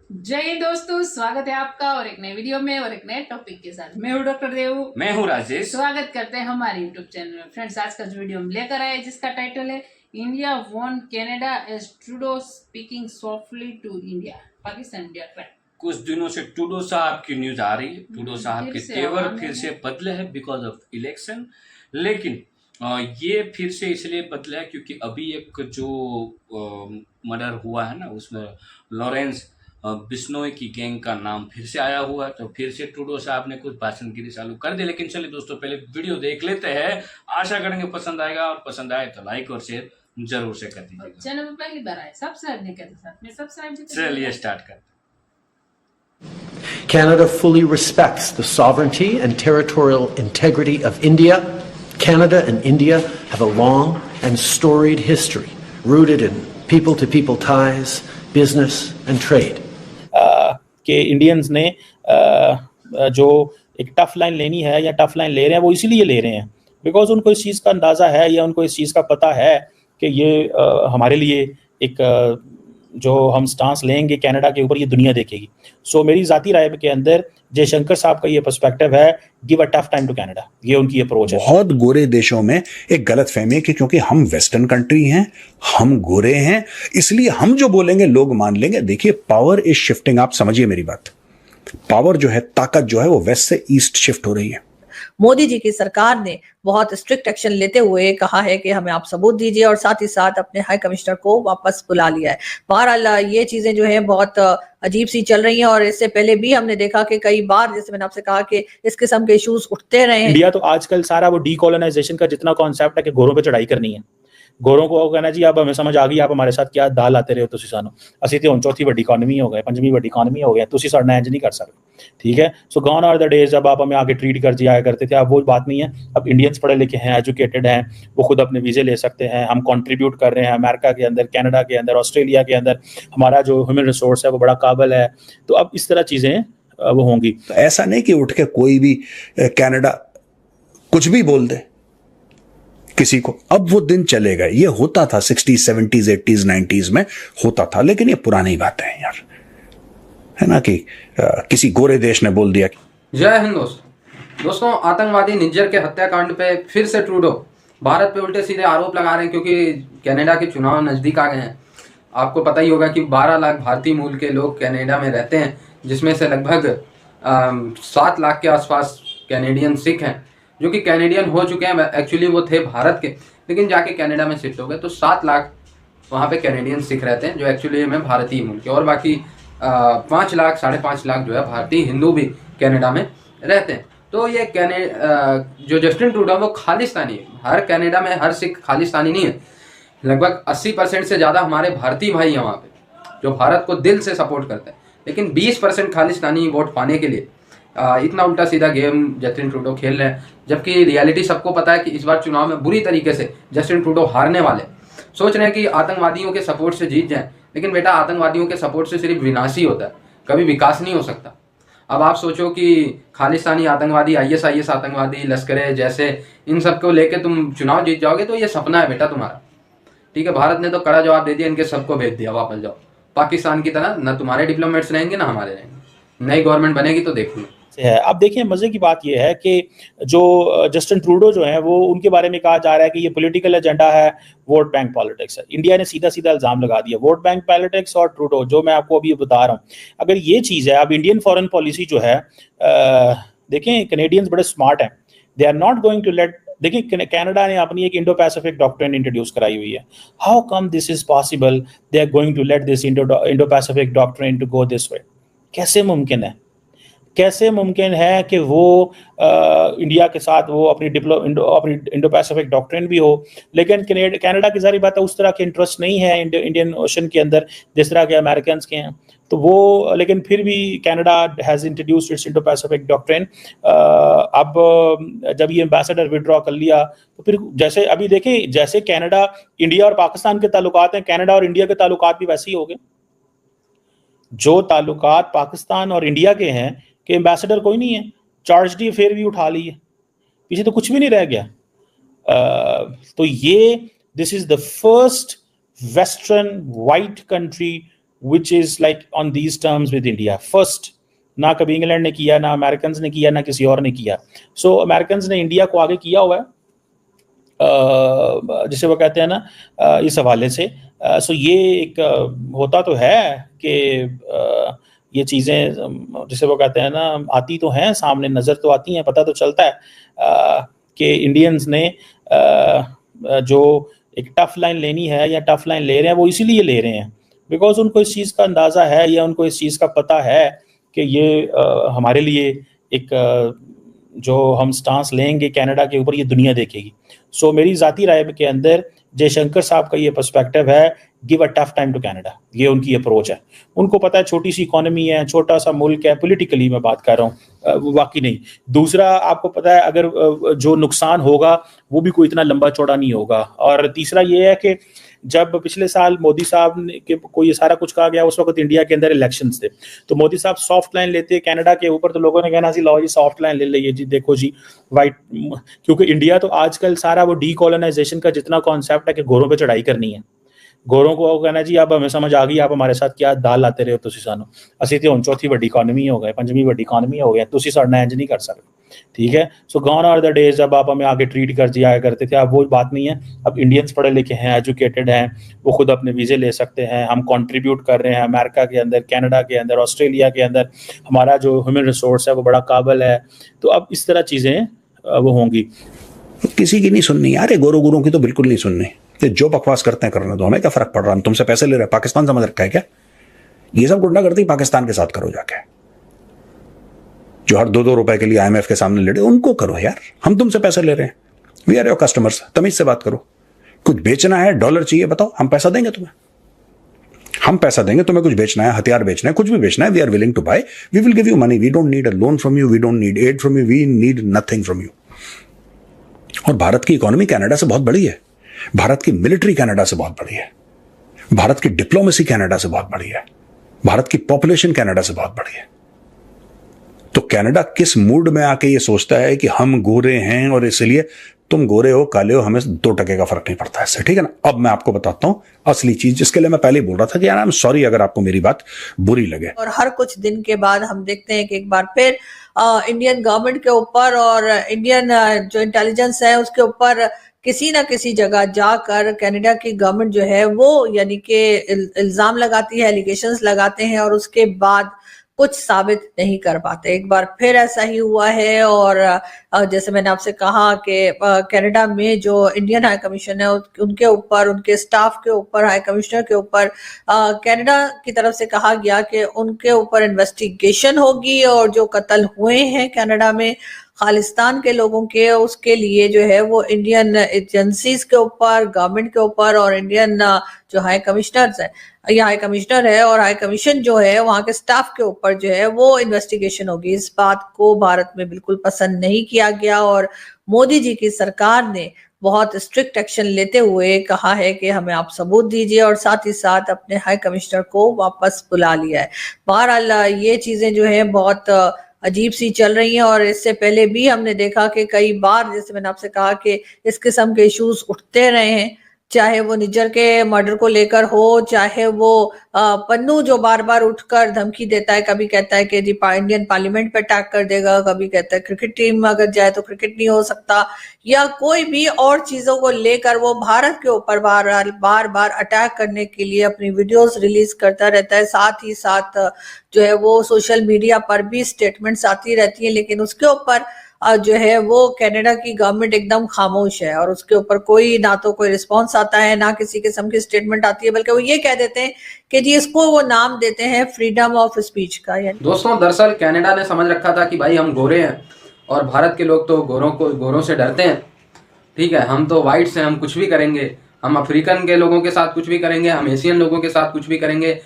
जय हिंद दोस्तों, स्वागत है आपका और एक नए वीडियो में और एक नए टॉपिक के साथ। मैं हूँ डॉक्टर देव, मैं हूँ राजेश। स्वागत करते हैं हमारे यूट्यूब चैनल में। फ्रेंड्स, आज का जो वीडियो हम लेकर आए जिसका टाइटल है India won Canada as Trudeau speaking softly to India, Pakistan India track. कुछ दिनों से टूडो साहब की न्यूज आ रही है। टूडो साहब के तेवर फिर से बदले हैं बिकॉज ऑफ इलेक्शन। लेकिन ये फिर से इसलिए बदला है क्योंकि अभी एक जो मर्डर हुआ है ना, उसमें लॉरेंस बिश्नोई की गैंग का नाम फिर से आया हुआ है। तो फिर से टूडो साहब ने कुछ भाषणगिरी चालू कर दी। लेकिन चलिए दोस्तों, पहले वीडियो देख लेते हैं। आशा करेंगे पसंद आएगा, और पसंद आए तो लाइक और शेयर जरूर से कर दीजिएगा। चैनल में पहली बार आए सब्सक्राइब नहीं करते, साथ में सब्सक्राइब। चलिए स्टार्ट करते हैं। Canada fully respects the sovereignty and territorial integrity of India. Canada and India have a long and storied history rooted in people-to-people ties, business and trade. कि इंडियंस ने जो एक टफ लाइन लेनी है या टफ लाइन ले रहे हैं, वो इसीलिए ले रहे हैं बिकॉज उनको इस चीज़ का अंदाज़ा है या उनको इस चीज़ का पता है कि ये हमारे लिए एक जो हम स्टांस लेंगे कनाडा के ऊपर, ये दुनिया देखेगी। सो मेरी ज़ाती राय के अंदर जयशंकर साहब का ये पर्सपेक्टिव है, give a tough time to Canada, ये उनकी अप्रोच है। बहुत गोरे देशों में एक गलत फहमी है कि क्योंकि हम वेस्टर्न कंट्री हैं, हम गोरे हैं, इसलिए हम जो बोलेंगे लोग मान लेंगे। देखिए, पावर इज शिफ्टिंग। आप समझिए मेरी बात। पावर जो है, ताकत जो है, वो वेस्ट से ईस्ट शिफ्ट हो रही है। मोदी जी की सरकार ने बहुत स्ट्रिक्ट एक्शन लेते हुए कहा है कि हमें आप सबूत दीजिए और साथ ही साथ अपने हाई कमिश्नर को वापस बुला लिया है। बहरहाल ये चीजें जो है बहुत अजीब सी चल रही हैं और इससे पहले भी हमने देखा कि कई बार, जैसे मैंने आपसे कहा, कि इस किस्म के इश्यूज उठते रहे हैं। इंडिया तो आजकल सारा वो डीकोलोनाइजेशन का जितना कॉन्सेप्ट है कि गोरों पे चढ़ाई करनी है, गोरों को कहना जी अब हमें समझ आ गई, आप हमारे साथ क्या दाल आते रहे हो, तुसी सानू ਅਸੀਂ ਤੇ ਹੁਣ चौथी बड़ी इकॉनमी हो गए, पंजवीं बड़ी इकॉनमी हो गए, तुसी साढ़े इंज नहीं कर सकते। ठीक है, सो गॉन आर द डेज जब आप हमें आगे ट्रीट कर जाया करते थे। अब वो बात नहीं है। अब इंडियंस पढ़े लिखे हैं, एजुकेटेड हैं, वो खुद अपने वीज़े ले सकते हैं। हम कंट्रीब्यूट कर रहे हैं अमेरिका के अंदर, कनाडा के अंदर, ऑस्ट्रेलिया के अंदर। हमारा जो ह्यूमन रिसोर्स है वो बड़ा काबिल है। तो अब इस तरह चीज़ें वो होंगी। तो ऐसा नहीं कि उठ के कोई भी कनाडा कुछ भी बोल दे किसी को। अब वो दिन चले गए। ये होता था 60s 70s 80s 90s में होता था, लेकिन ये पुरानी बातें हैं यार, है ना, कि किसी गोरे देश ने बोल दिया। जय हिंद दोस्तों, आतंकवादी निज्जर के हत्याकांड पे फिर से ट्रूडो भारत पे उल्टे सीधे आरोप लगा रहे हैं क्योंकि कनाडा के चुनाव नज़दीक आ गए हैं। आपको पता ही होगा कि 12 लाख भारतीय मूल के लोग कनाडा में रहते हैं, जिसमें से लगभग 7 लाख के आसपास कैनेडियन सिख हैं, जो कि कैनेडियन हो चुके हैं। एक्चुअली वो थे भारत के, लेकिन जाके कनाडा में शिफ्ट हो गए। तो 7 लाख वहाँ पे कैनेडियन सिख रहते हैं, जो एक्चुअली में भारतीय मूल के, और बाकी 5 लाख 5.5 लाख जो है भारतीय हिंदू भी कनाडा में रहते हैं। तो ये जो जस्टिन ट्रूडो वो खालिस्तानी है। हर कनाडा में हर सिख खालिस्तानी नहीं है। लगभग 80% से ज़्यादा हमारे भारतीय भाई हैं वहाँ पे, जो भारत को दिल से सपोर्ट करते हैं, लेकिन 20% खालिस्तानी वोट पाने के लिए इतना उल्टा सीधा गेम जस्टिन ट्रूडो खेल रहे हैं। जबकि रियलिटी सबको पता है कि इस बार चुनाव में बुरी तरीके से जस्टिन ट्रूडो हारने वाले। सोच रहे हैं कि आतंकवादियों के सपोर्ट से जीत जाएं, लेकिन बेटा आतंकवादियों के सपोर्ट से सिर्फ विनाश ही होता है, कभी विकास नहीं हो सकता। अब आप सोचो कि खालिस्तानी आतंकवादी, IS आतंकवादी, लश्कर जैसे इन सब को लेके तुम चुनाव जीत जाओगे, तो ये सपना है बेटा तुम्हारा। ठीक है, भारत ने तो कड़ा जवाब दे दिया, इनके सबको भेज दिया, वापस जाओ। पाकिस्तान की तरह न तुम्हारे डिप्लोमेट्स रहेंगे ना हमारे रहेंगे। नई गवर्नमेंट बनेगी तो देख लो है। अब देखिए, मजे की बात यह है कि जो जस्टिन ट्रूडो जो है, वो उनके बारे में कहा जा रहा है कि ये पॉलिटिकल एजेंडा है, वोट बैंक पॉलिटिक्स है। इंडिया ने सीधा सीधा इल्जाम लगा दिया, वोट बैंक पॉलिटिक्स और ट्रूडो, जो मैं आपको अभी बता रहा हूँ। अगर ये चीज़ है, अब इंडियन फॉरेन पॉलिसी जो है, देखें कैनेडियंस बड़े स्मार्ट हैं। They are not going to let, देखिए कनाडा ने अपनी एक इंडो पैसिफिक डॉक्ट्रिन इंट्रोड्यूस कराई हुई है। How come this is possible they are going to let this Indo Pacific doctrine to go this way? कैसे मुमकिन है? कैसे मुमकिन है कि वो इंडिया के साथ वो अपनी इंडो पैसिफिक डॉक्ट्रिन भी हो, लेकिन कनाडा की सारी बात है उस तरह के इंटरेस्ट नहीं है इंडियन ओशन के अंदर जिस तरह के अमेरिकन के हैं। तो वो, लेकिन फिर भी Canada has introduced it's Indo Pacific doctrine. अब जब ये एम्बेसडर विड्रॉ कर लिया, तो फिर जैसे अभी देखें, जैसे कनाडा, इंडिया और पाकिस्तान के ताल्लुकात हैं, कनाडा और इंडिया के ताल्लुकात भी वैसे ही हो गए। जो ताल्लुकात पाकिस्तान और इंडिया के हैं कि एम्बेसडर कोई नहीं है, चार्ज डी अफेयर भी उठा ली है, पीछे तो कुछ भी नहीं रह गया। तो ये this is the first western white country which is like on these terms with India. First, ना कभी इंग्लैंड ने किया, ना अमेरिकन ने किया, ना किसी और ने किया. सो अमेरिकन ने इंडिया को आगे किया हुआ है, जिसे वो कहते हैं ना इस हवाले से. सो ये एक होता तो है कि ये चीज़ें जिसे वो कहते हैं ना आती तो हैं सामने, नज़र तो आती हैं, पता तो चलता है कि इंडियंस ने जो एक टफ लाइन लेनी है या टफ लाइन ले रहे हैं वो इसीलिए ले रहे हैं बिकॉज उनको इस चीज़ का अंदाज़ा है या उनको इस चीज़ का पता है कि ये हमारे लिए एक जो हम स्टांस लेंगे कनाडा के ऊपर ये दुनिया देखेगी. सो मेरी ज़ाती राय के अंदर जयशंकर साहब का ये पर्सपेक्टिव है, give a tough time to Canada. ये उनकी अप्रोच है. उनको पता है छोटी सी इकोनॉमी है, छोटा सा मुल्क है, पॉलिटिकली मैं बात कर रहा हूँ, बाकी नहीं. दूसरा आपको पता है अगर जो नुकसान होगा वो भी कोई इतना लंबा चौड़ा नहीं होगा. और तीसरा ये है कि जब पिछले साल मोदी साहब के को ये सारा कुछ कहा गया उस वक्त इंडिया के अंदर इलेक्शंस थे, तो मोदी साहब सॉफ्ट लाइन लेते कनाडा के ऊपर तो लोगों ने कहना जी लो जी सॉफ्ट लाइन ले लीजिए जी, देखो जी वाइट, क्योंकि इंडिया तो आजकल सारा वो डीकोलोनाइजेशन का जितना कॉन्सेप्ट है कि गोरों पे चढ़ाई करनी है, गोरों को कहना जी अब हमें समझ आ गई आप हमारे साथ क्या दाल लाते रहे हो तुसी सानू, ਅਸੀਂ ਤੇ ਹੁਣ ਚੌਥੀ ਵੱਡੀ इकॉनमी हो गए, पंजवीं ਵੱਡੀ इकॉनमी हो गए, तुसी साडे नाल इंज नहीं कर सकते. ठीक है. सो गॉन आर द डेज जब आप हमें आगे ट्रीट कर दिया करते थे, अब वो बात नहीं है. अब इंडियंस पढ़े लिखे हैं, एजुकेटेड हैं, वो खुद अपने वीज़े ले सकते हैं. हम कंट्रीब्यूट कर रहे हैं अमेरिका के अंदर, कनाडा के अंदर, ऑस्ट्रेलिया के अंदर. हमारा जो ह्यूमन रिसोर्स है वो बड़ा काबिल है. तो अब इस तरह चीज़ें वो होंगी. किसी की नहीं सुननी यार, ये गोरों गोरों की तो बिल्कुल नहीं सुननी. ये जो बकवास करते हैं करने दो, हमें क्या फर्क पड़ रहा है. हम तुमसे पैसे ले रहे हैं, पाकिस्तान समझ रखा है क्या? ये सब गुंडागर्दी पाकिस्तान के साथ करो जाके. जो हर 2-2 रुपए के लिए IMF के सामने लड़े उनको करो यार. हम तुमसे पैसे ले रहे हैं, वी आर योर कस्टमर्स, तमीज से बात करो. कुछ बेचना है, डॉलर चाहिए, बताओ, हम पैसा देंगे तुम्हें. हम पैसा देंगे तुम्हें. कुछ बेचना है, हथियार बेचना है, कुछ भी बेचना है, we are willing to buy, we will give you money. We don't need a loan from you, we don't need aid from you, we need nothing from you. और भारत की इकोनॉमी कनाडा से बहुत बड़ी है, भारत की मिलिट्री कनाडा से बहुत बड़ी है, भारत की डिप्लोमेसी कनाडा से बहुत बड़ी है, भारत की पॉपुलेशन कनाडा से बहुत बड़ी है. तो कनाडा किस मूड में आके ये सोचता है कि हम गोरे हैं और इसलिए तुम गोरे हो काले हो हमें 2% का फर्क नहीं पड़ता है इससे. ठीक है ना. अब मैं आपको बताता हूं असली चीज, जिसके लिए मैं पहले ही बोल रहा था कि यार आई एम सॉरी अगर आपको मेरी बात बुरी लगे. और हर कुछ दिन के बाद हम देखते हैं कि एक बार फिर इंडियन गवर्नमेंट के ऊपर और इंडियन जो इंटेलिजेंस है उसके ऊपर किसी ना किसी जगह जाकर कनाडा की गवर्नमेंट जो है वो यानी कि इल्जाम लगाती है, एलिगेशंस लगाते हैं और उसके बाद कुछ साबित नहीं कर पाते. एक बार फिर ऐसा ही हुआ है. और जैसे मैंने आपसे कहा कि कनाडा में जो इंडियन हाई कमीशन है उनके ऊपर, उनके स्टाफ के ऊपर, हाई कमिश्नर के ऊपर कनाडा की तरफ से कहा गया कि उनके ऊपर इन्वेस्टिगेशन होगी और जो कत्ल हुए हैं कनाडा में खालिस्तान के लोगों के, उसके लिए जो है वो इंडियन एजेंसीज के ऊपर, गवर्नमेंट के ऊपर और इंडियन जो हाई कमिश्नर्स है या हाई कमिश्नर है और हाई कमीशन जो है वहाँ के स्टाफ के ऊपर जो है वो इन्वेस्टिगेशन होगी. इस बात को भारत में बिल्कुल पसंद नहीं किया गया और मोदी जी की सरकार ने बहुत स्ट्रिक्ट एक्शन लेते हुए कहा है कि हमें आप सबूत दीजिए और साथ ही साथ अपने हाई कमिश्नर को वापस बुला लिया है. बहरहाल ये चीजें जो है बहुत अजीब सी चल रही हैं और इससे पहले भी हमने देखा कि कई बार, जैसे मैंने आपसे कहा कि इस किस्म के इश्यूज उठते रहे हैं, चाहे वो निज्जर के मर्डर को लेकर हो, चाहे वो पन्नू जो बार बार उठकर धमकी देता है, कभी कहता है कि जी इंडियन पार्लियामेंट पे अटैक कर देगा, कभी कहता है क्रिकेट टीम में अगर जाए तो क्रिकेट नहीं हो सकता, या कोई भी और चीजों को लेकर वो भारत के ऊपर बार बार अटैक करने के लिए अपनी वीडियोस रिलीज करता रहता है. साथ ही साथ जो है वो सोशल मीडिया पर भी स्टेटमेंट्स आती रहती है, लेकिन उसके ऊपर जो है वो कनाडा की गवर्नमेंट एकदम खामोश है और उसके ऊपर कोई ना तो कोई रिस्पांस आता है, ना किसी किस्म की स्टेटमेंट आती है, बल्कि वो ये कह देते हैं कि जी इसको वो नाम देते हैं फ्रीडम ऑफ स्पीच का. दोस्तों दरअसल कनाडा ने समझ रखा था कि भाई हम गोरे हैं और भारत के लोग तो गोरों से डरते हैं. ठीक है, हम तो वाइट्स हैं, हम कुछ भी करेंगे, हम अफ्रीकन के लोगों के साथ कुछ भी करेंगे, हम एशियन लोगों के साथ कुछ भी करेंगे.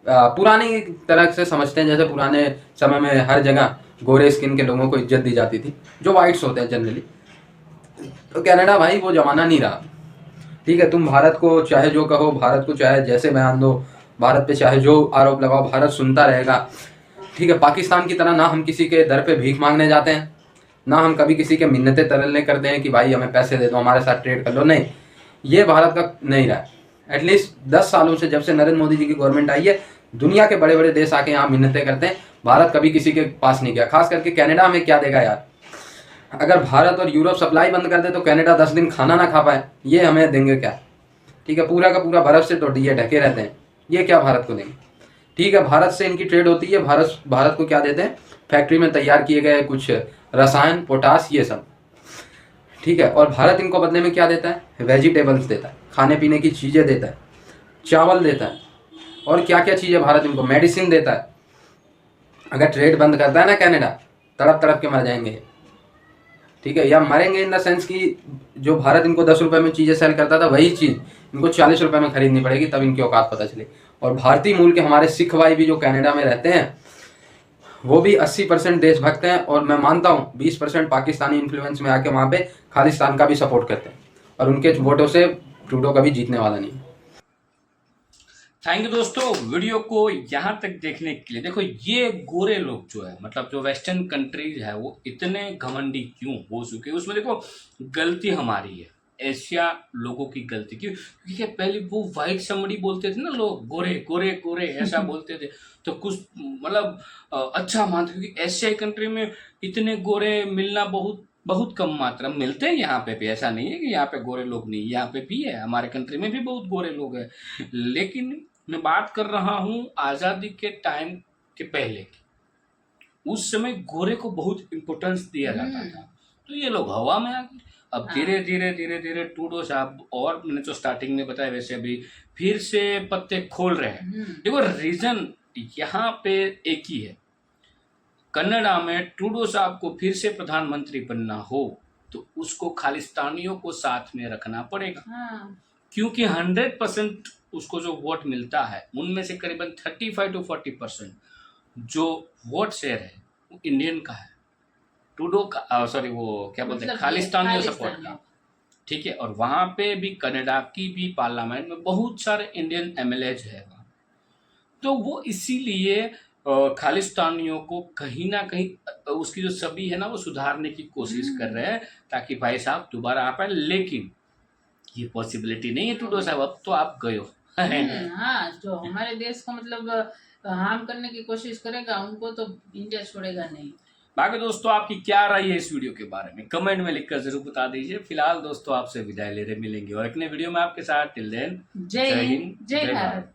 पुरानी तरह से समझते हैं, जैसे पुराने समय में हर जगह गोरे स्किन के लोगों को इज्जत दी जाती थी जो वाइट्स होते हैं जनरली. तो कनाडा भाई वो जमाना नहीं रहा. ठीक है, तुम भारत को चाहे जो कहो, भारत को चाहे जैसे बयान दो, भारत पे चाहे जो आरोप लगाओ, भारत सुनता रहेगा. ठीक है, पाकिस्तान की तरह ना हम किसी के दर पे भीख मांगने जाते हैं, ना हम कभी किसी के मिन्नतें तरलने करते हैं कि भाई हमें पैसे दे दो, हमारे साथ ट्रेड कर लो. नहीं, ये भारत का नहीं रहा. एटलीस्ट 10 सालों से, जब से नरेंद्र मोदी जी की गवर्नमेंट आई है, दुनिया के बड़े बड़े देश आके यहाँ मिन्नतें करते हैं, भारत कभी किसी के पास नहीं गया। खास करके कनाडा हमें क्या देगा यार, अगर भारत और यूरोप सप्लाई बंद कर दे तो कनाडा 10 दिन खाना ना खा पाए, ये हमें देंगे क्या? ठीक है, पूरा का पूरा बर्फ से तो ये ढके रहते हैं, ये क्या भारत को देंगे? ठीक है, भारत से इनकी ट्रेड होती है, भारत को क्या देते हैं? फैक्ट्री में तैयार किए गए कुछ रसायन, पोटास, ये सब। ठीक है, और भारत इनको बदले में क्या देता है? वेजिटेबल्स देता है, खाने पीने की चीज़ें देता है, चावल देता है, और क्या क्या चीज़ें भारत इनको, मेडिसिन देता है। अगर ट्रेड बंद करता है ना कनाडा, तड़प तड़प के मर जाएंगे। ठीक है, या मरेंगे इन द सेंस कि जो भारत इनको 10 रुपये में चीज़ें सेल करता था, वही चीज़ इनको 40 रुपये में खरीदनी पड़ेगी, तब इनकी औकात पता चले। और भारतीय मूल के हमारे सिख भाई भी जो कनाडा में रहते हैं, वो भी 80% देशभक्त हैं, और मैं मानता हूँ 20% पाकिस्तानी इन्फ्लुएंस में आके वहाँ पे खालिस्तान का भी सपोर्ट करते हैं, और उनके वोटों से ट्रूडो कभी जीतने वाला नहीं। थैंक यू दोस्तों, वीडियो को यहाँ तक देखने के लिए। देखो, ये गोरे लोग जो है, मतलब जो वेस्टर्न कंट्रीज है, वो इतने घमंडी क्यों हो चुके हैं? उसमें देखो गलती हमारी है, एशिया लोगों की गलती। क्यों? क्योंकि पहले वो वाइट समड़ी बोलते थे ना लोग, गोरे गोरे गोरे ऐसा बोलते थे, तो कुछ मतलब अच्छा मानते, क्योंकि एशियाई कंट्री में इतने गोरे मिलना बहुत बहुत कम मात्रा में मिलते हैं। यहाँ पे भी ऐसा नहीं है कि यहाँ पे गोरे लोग नहीं, यहाँ पे भी है, हमारे कंट्री में भी बहुत गोरे लोग हैं। लेकिन मैं बात कर रहा हूँ आज़ादी के टाइम के पहले की। उस समय गोरे को बहुत इम्पोर्टेंस दिया जाता था, तो ये लोग हवा में आ गए। अब धीरे धीरे धीरे धीरे ट्रूडो साहब, और मैंने तो स्टार्टिंग में बताया वैसे, अभी फिर से पत्ते खोल रहे हैं। देखो, रीजन यहाँ पे एक ही है, कनाडा में ट्रूडो साहब को फिर से प्रधानमंत्री बनना हो तो उसको खालिस्तानियों को साथ में रखना पड़ेगा। क्योंकि 100% उसको जो वोट मिलता है, उनमें से करीबन 35 to 40% जो वोट शेयर है वो इंडियन का है, ट्रूडो का, सॉरी वो क्या बोलते हैं, खालिस्तानियों सपोर्ट का। ठीक है, और वहाँ पे भी कनाडा की भी पार्लियामेंट में बहुत सारे इंडियन एमएलएज है वहाँ, तो वो इसीलिए खालिस्तानियों को कहीं ना कहीं उसकी जो छवि है ना, वो सुधारने की कोशिश कर रहे हैं, ताकि भाई साहब दोबारा आ पाए। लेकिन ये पॉसिबिलिटी नहीं है ट्रूडो साहब, अब तो आप गए हो। हाँ, जो हमारे देश को मतलब हार्म करने की कोशिश करेगा, उनको तो इंडिया छोड़ेगा नहीं। बाकी दोस्तों, आपकी क्या राय है इस वीडियो के बारे में, कमेंट में लिखकर जरूर बता दीजिए। फिलहाल दोस्तों, आपसे विदाई ले रहे, मिलेंगे और एक नए वीडियो में आपके साथ। टिल देन, जय हिंद, जय भारत।